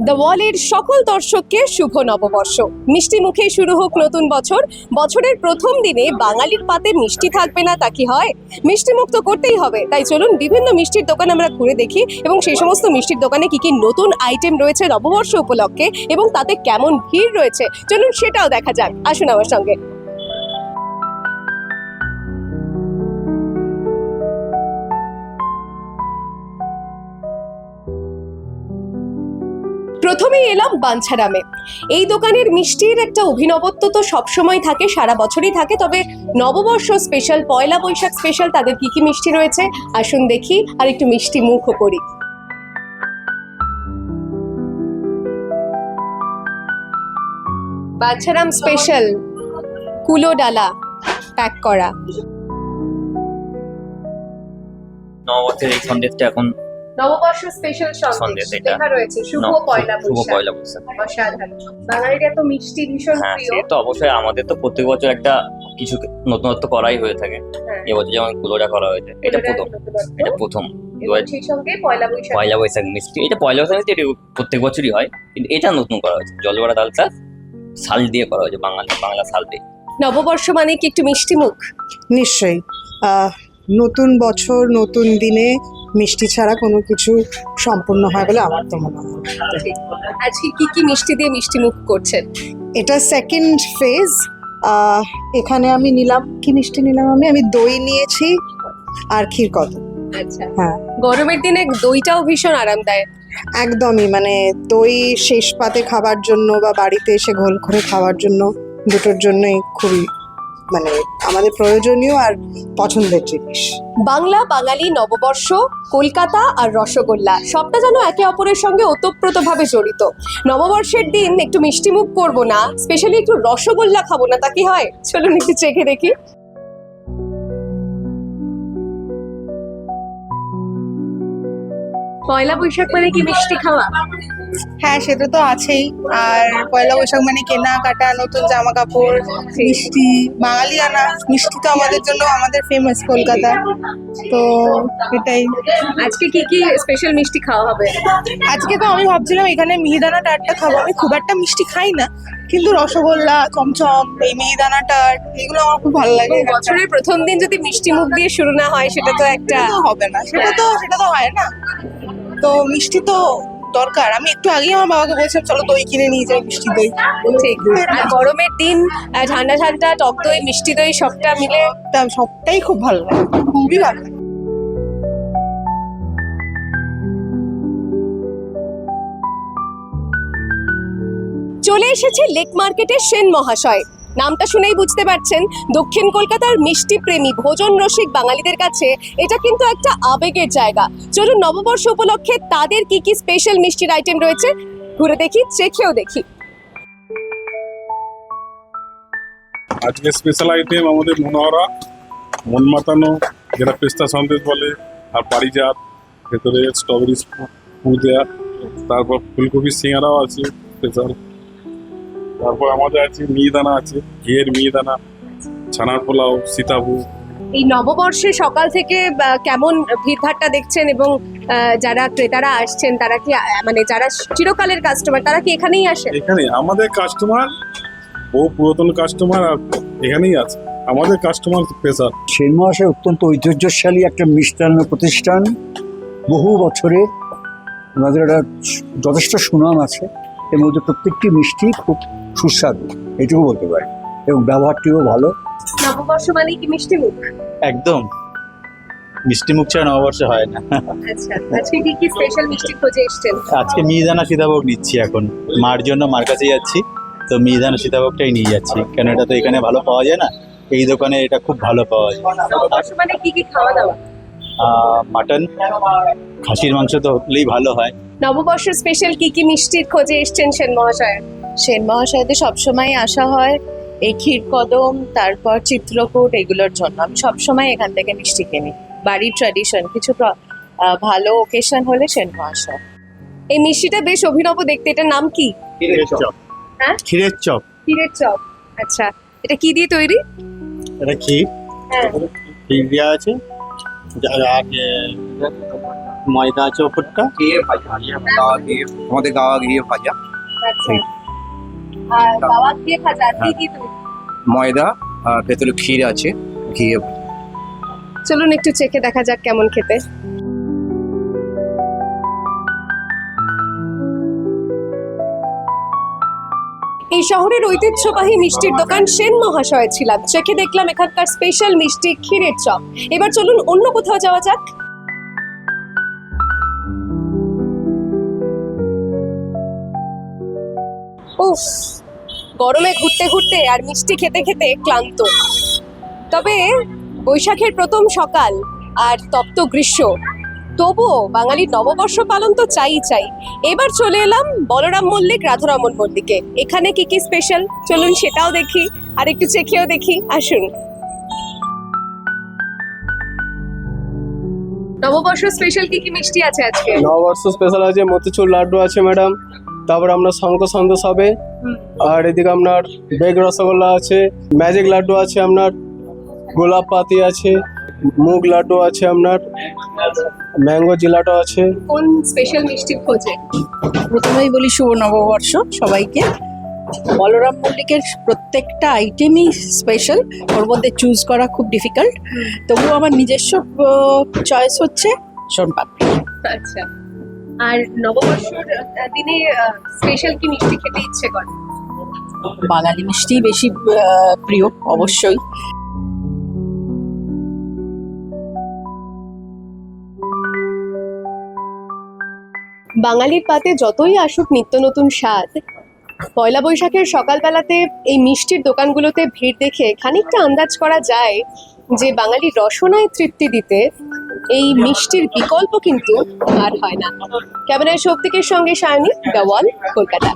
The ওয়ালের সকল দর্শককে শুভ নববর্ষ। মিষ্টি মুখে শুরু হোক নতুন বছর। বছরের প্রথম দিনে বাঙালির পাতে মিষ্টি থাকবে না তা কি হয়? মিষ্টি মুখ তো করতেই হবে। তাই চলুন বিভিন্ন মিষ্টির দোকান আমরা ঘুরে দেখি এবং সেই সমস্ত মিষ্টির দোকানে কি কি নতুন আইটেম রয়েছে নববর্ষ উপলক্ষে এবং তাতে কেমন ভিড় রয়েছে, চলুন সেটাও দেখা যাক। আসুন আমার সঙ্গে। প্রথমেই এলাম বাঞ্ছারামে। এই দোকানের মিষ্টির একটা অভিনবত্ব তো সবসময় থাকে, সারা বছরই থাকে, তবে নববর্ষ স্পেশাল, পয়লা বৈশাখ স্পেশাল তাদের কি কি মিষ্টি রয়েছে আসুন দেখি আর একটু মিষ্টি মুখও করি। বাঞ্ছারাম স্পেশাল কুলো ডালা প্যাক করা। নববর্ষের এই সন্দেশটা এখন নববর্ষ স্পেশাল সন্দেশ সন্দেশ এটা। লেখা রয়েছে শুভ পয়লা বৈশাখ। অসাধারণ। বাঙালিরা তো মিষ্টি ভীষণ হ্যাঁ, প্রিয়। সে তো অবশ্যই। আমাদের তো প্রত্যেক বছর একটা কিছু নতুনত্ব করাই হয়ে থাকে। হ্যাঁ। এবছর যেমন কুলোটা করা হয়েছে, এটা প্রথম এবং সেই সঙ্গে পয়লা বৈশাখ। পয়লা বৈশাখ মিষ্টি, এটা পয়লা বৈশাখ মিষ্টি, এটা প্রত্যেক বছরই হয়, কিন্তু এটা নতুন করা হয়েছে। জলবড়া ডালটা শাল দিয়ে করা হয়েছে, বাংলা শাল দিয়ে। নববর্ষ মানে কি একটু মিষ্টি মুখ? নিশ্চয়ই। নতুন বছর নতুন দিনে মিষ্টি ছাড়া কোনো কিছু সম্পূর্ণ হয় বলে আমার তো মনে হয়। আজকে কি কি মিষ্টি দিয়ে মিষ্টি মুখ করছেন? এটা সেকেন্ড ফেজ। এখানে আমি নিলাম, কি মিষ্টি নিলাম আমি দই নিয়েছি আর ক্ষীরকদম। আচ্ছা, হ্যাঁ, গরমের দিনে দইটাও ভীষণ আরামদায়ক। একদমই, মানে দই শেষ পাতে খাবার জন্য বা বাড়িতে এসে ঘোল করে খাওয়ার জন্য, দুটোর জন্যই খুবই মানে আমাদের প্রয়োজনীয় আর পছন্দের জিনিস। বাংলা, বাঙালি, নববর্ষ, কলকাতা আর রসগোল্লা সবটা যেন একে অপরের সঙ্গে ওতপ্রোতভাবে জড়িত। নববর্ষের দিন একটু মিষ্টি মুখ করবো না, স্পেশালি একটু রসগোল্লা খাবো না তা কি হয়? চলুন একটু চেখে দেখি। পয়লা বৈশাখ মানে কি মিষ্টি খাওয়া? হ্যাঁ, সেটা তো আছেই। আর পয়লা বৈশাখ মানে কেনাকাটা, নতুন জামা কাপড়, মিষ্টি, বাঙালিয়ানা মিষ্টি তো আমাদের জন্য আমাদের ফেমাস কলকাতা, তো এটাই। আজকে কি কি স্পেশাল মিষ্টি খাওয়া হবে? আজকে তো আমি ভাবছিলাম এখানে মিহিদানা টার্টটা খাবো। আমি খুব একটা মিষ্টি খাই না, কিন্তু রসগোল্লা, চমচম, এই মিহিদানা টার্ট এগুলো আমার খুব ভালো লাগে। বছরের প্রথম দিন যদি মিষ্টি মুখ দিয়ে শুরু না হয় সেটা তো একটা সেটা তো হবে না, সেটা তো হয় না। তো মিষ্টি তো দরকার। আমি একটু আগেই আমার বাবাকে বলছিলাম চলো দই কিনে নিয়ে যাই, মিষ্টি দই। ঠিক। আর গরমের দিন ঠান্ডা ঠান্ডা টক দই, মিষ্টি দই সবটা মিলে সবটাই খুব ভালো লাগে, খুবই ভালো লাগে। চলে এসেছে লেক মার্কেটের সেন মহাশয়। নামটা শুনেই বুঝতে পারছেন দক্ষিণ কলকাতার মিষ্টি প্রেমী, ভোজন রসিক বাঙালিদের কাছে এটা কিন্তু একটা আবেগের জায়গা। চলুন নববর্ষ উপলক্ষে তাদের কি কি স্পেশাল মিষ্টির আইটেম রয়েছে ঘুরে দেখি, চেখেও দেখি। আজকে স্পেশাল আইটেম আমাদের মনোহরা, মন মাতানো, যেটা পেস্তা সন্দেশ বলে, আর পারিজাত, ভেতরে স্ট্রবেরি পুর দেওয়া, তারপর ফুলকপির সিঙ্গারাও আছে স্পেশাল। তারপর আমাদের আছে মিহিদানা, আছে ঘিয়ের মিহিদানা, ছানার পোলাও, সীতাভোগ। এই নববর্ষে সকাল থেকে কেমন ভিড়ভাট্টা দেখছেন এবং যারা ক্রেতারা আসছেন তারা কি মানে যারা চিরকালের কাস্টমার তারা কি এখানেই আসেন? এখানে আমাদের কাস্টমার, বহু পুরাতন কাস্টমার আর এখানেই আছে আমাদের কাস্টমার স্পেশাল। সেন মহাশয় অত্যন্ত ঐতিহ্যশালী একটা মিষ্টান্ন প্রতিষ্ঠান, বহু বছরে ওনাদের একটা যথেষ্ট সুনাম আছে। এর মধ্যে প্রত্যেকটি মিষ্টি খুব সুস্বাদু, এটুকু বলতে পারি, এবং ব্যবহারটিও ভালো। নববর্ষ মানে কি মিষ্টি মুখ? একদম, মিষ্টি মুখ ছাড়া নববর্ষ হয় না। আচ্ছা, আজকে কি কি স্পেশাল মিষ্টি খোঁজে এসেছেন? আজকে মিহিদানা সীতাভোগ নিচ্ছি, এখন মার জন্য মার কাছে যাচ্ছি, তো মিহিদানা সীতাভোগটাই নিয়ে যাচ্ছি, কেন এটা তো এখানে ভালো পাওয়া যায় না, এই দোকানে এটা খুব ভালো পাওয়া যায়। নববর্ষ মানে কি কি খাওয়া দাওয়া? মাটন, খাসির মাংস তো হলেই ভালো হয়। নববর্ষ স্পেশাল কি কি মিষ্টির খোঁজে এসেছেন সেন মহাশয়? সেন মহাশয়দের সবসময় আসা হয় এই ক্ষীরকদম, তারপর চিত্রকূট, এগুলোর জন্য আমি সবসময় এখান থেকে মিষ্টি কিনি। বাড়ির ট্র্যাডিশন, কিছু ভালো ওকেশন হলে সেন মহাশয়। এই মিষ্টিটা বেশ অভিনব দেখতে, এটার নাম কি? ক্ষীরের চপ। হ্যাঁ, ক্ষীরের চপ। ক্ষীরের চপ। আচ্ছা, এটা কি দিয়ে তৈরি? এটা ক্ষীর, হ্যাঁ, ক্ষীর দেওয়া আছে, আর ময়দা আছে ওপরটা। ঘিয়ে ভাজা আমাদের গাওয়া ঘিয়ে ভাজা আচ্ছা আর বাবা দিয়ে ভাজা কি কি তুমি ময়দা আর ভেতরে ক্ষীর আছে ঘিয়ে ভাজা। চলুন একটু চেখে দেখা যাক কেমন খেতে। এই শহরের ঐতিহ্যবাহী মিষ্টির দোকান সেন মহাশয় ছিলাম, চেখে দেখলাম এখানকার স্পেশাল মিষ্টি ক্ষীরের চপ। এবার চলুন অন্য কোথাও যাওয়া যাক। উফ, গরমে ঘুরতে ঘুরতে আর মিষ্টি খেতে খেতে ক্লান্ত। তবে বৈশাখের প্রথম সকাল আর তপ্ত গ্রীষ্ম, তবুও বাঙালির নববর্ষ পালন তো চাই। এবার চলে এলাম বলরাম মল্লিক রাধারমন মল্লিকে। এখানে কি কি স্পেশাল চলুন সেটাও দেখি আর একটু চেখেও দেখি, আসুন। নববর্ষ স্পেশাল কি কি মিষ্টি আছে আজকে? নববর্ষ স্পেশাল আছে মতিচুর লাড্ডু আছে ম্যাডাম, তারপরে আপনার শঙ্খ সন্দেশ হবে, আর এদিকে আপনার বেগ রসগোল্লা আছে, ম্যাজিক লাড্ডু আছে, আপনার গোলাপ পাতি আছে, মুগ লাড্ডু আছে, আপনার ম্যাঙ্গো জিলাটো আছে। কোন স্পেশাল মিষ্টি খোঁজে? প্রথমেই বলি শুভ নববর্ষ সবাইকে। বলরাম মল্লিকের প্রত্যেকটা আইটেমই স্পেশাল, ওর মধ্যে চুজ করা খুব ডিফিকাল্ট, তবুও আমার নিজস্ব চয়েস হচ্ছে সোনপাপড়ি। আচ্ছা, আর নববর্ষের দিনে স্পেশাল কি মিষ্টি খেতে ইচ্ছে করে? বাঙালি মিষ্টি বেশি প্রিয় অবশ্যই। বাঙালির পাতে যতই আসুক নিত্য নতুন স্বাদ, পয়লা বৈশাখের সকালবেলাতে এই মিষ্টির দোকানগুলোতে ভিড় দেখে খানিকটা আন্দাজ করা যায় যে বাঙালির রসনায় তৃপ্তি দিতে এই মিষ্টির বিকল্প কিন্তু আর হয় না। ক্যামেরায় শক্তিকের সঙ্গে সায়নী, দ্য ওয়াল, কলকাতা।